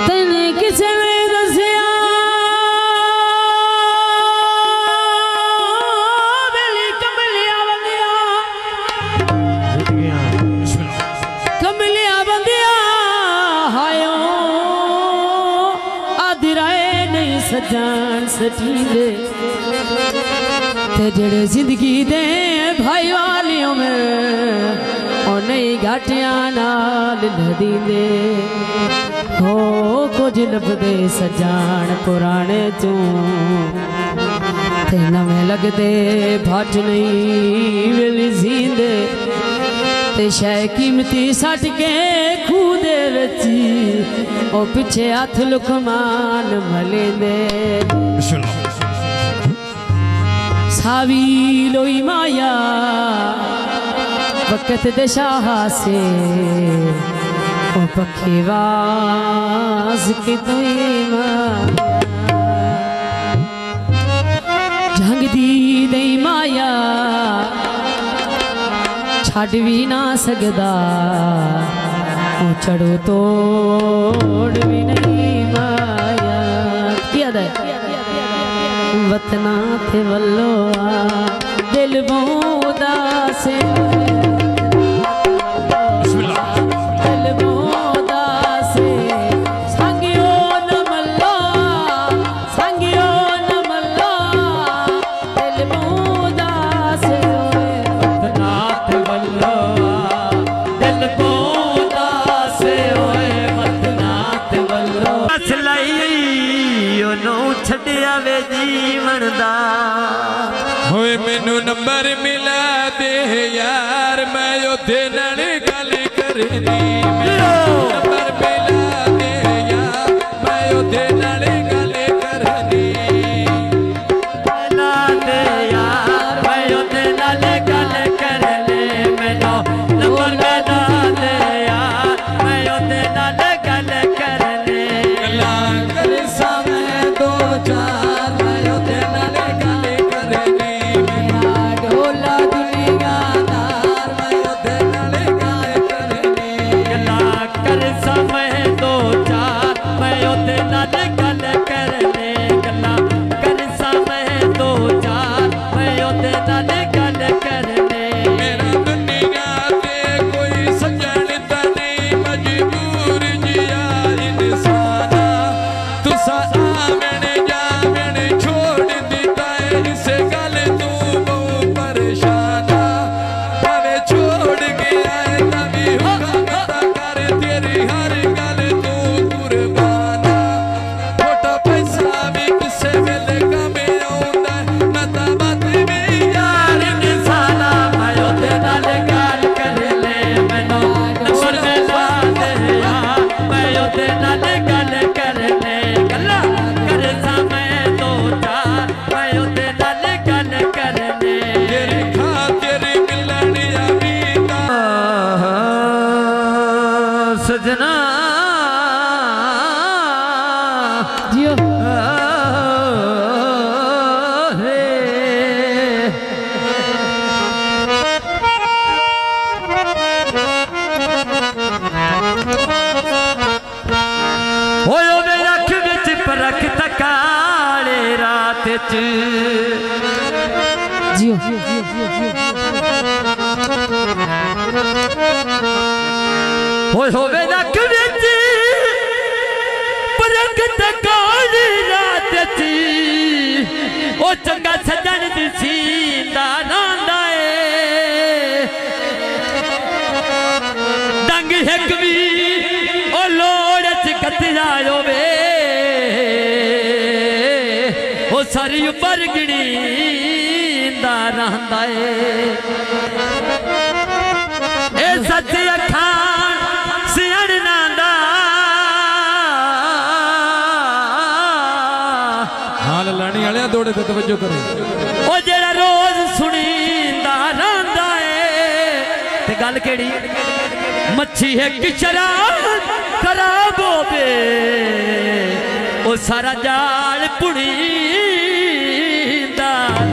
तने किसे में दसिया बेली कमलिया बंदिया हायो आधी राय नहीं सजान सटी दे ते जड़े जिंदगी दे भाई वालियों में और नई घाटियां नाल नदी दे हो कुछ लभदे सजान पुराने तू ते नवें लगदे भट नहीं वेली जींदे ते शै कीमती सट के खूह दे विच ओ पिछे हथ लुकमान मले दे सावी लोई माया वक्त दशाह से ओ पखेवाज की तुई जंग दी दई माया छड़ भी ना सकदा ओ चढ़ो तोड़ भी नहीं माया किया दे वतना थे वल्लो दिल बूदा से दिल बूदा से संगियो न मल्ला दिल बूदा से वतना थे वल्लो दिल बूदा से वतना थे वल्लो छड़िया वे जीवन दा होए मैनू नंबर मिला दे यार मैं ओदे नाल गल करनी नंबर मिला दे यार मैं ओदे नाल गल करनी मिला दे यार मैं ओदे नाल गल करनी मैनू नंबर मिला दे यार मैं ओदे नाल गल करनी गल्लां कर सामे दो चार मैं ओदे नाल गल करनी मेरा ढोला दुनिया दार मैं ओदे नाल गल करनी गल्लां कर सामे दो चार मैं ओदे नाल गल करनी गल्लां कर सामे दो चार मैं ओदे नाल गल करनी मेरा दुनिया ते कोई सजण दा नहीं मजबूर जिया इंसाना तुसा आवेणे जावेणे छोड़ दिता है इस गल तू बहु परेशाना भावे छोड़ गया है तभी हुक्म कर तेरी हर गल तू कुर्बाना छोटा पैसा भी किसे वेले कमे आउंदा ना ता बात भी यार इंसाना मैं ओदे नाल गल कर ले मैनू नंबर मिला दे यार मैं ओदे नाल गल कर ले गल्ला कर सामे दो चार मैं ओदे नाल गल करने तेरी खातिर मिलन अमीदा सजना जियो होयो वे अख विच परख तकाले रात च जियो होयो वे अख विच परख तकाले रात च ओ चंगा सजन दिसींदा नांदा ए डंग हिक भी ओ लोड़ च कतरा होवे ओ सारी उपर गिणींदा रहंदा ए सच अखान सियाण नांदा हाल लाणी वाले दौड़े ते तवज्जो करे ओ जेड़ा रोज सुनींदा रहंदा ए ते गल केड़ी मच्छी है किचरा खराब होवे ओ सारा जाल पुणींदा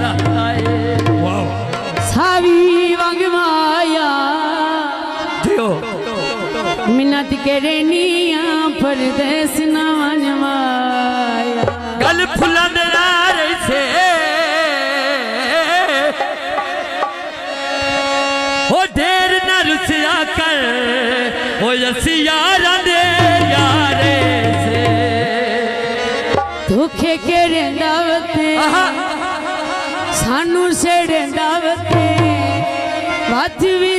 रहंदा ए सावी ती केरनिया परदेस ना मनवाया गल फुला दे यार से हो देर न रुसिया कर हो यसी यारा दे यारे से धोखे के रेंदावते सानू से रेंदावते बात भी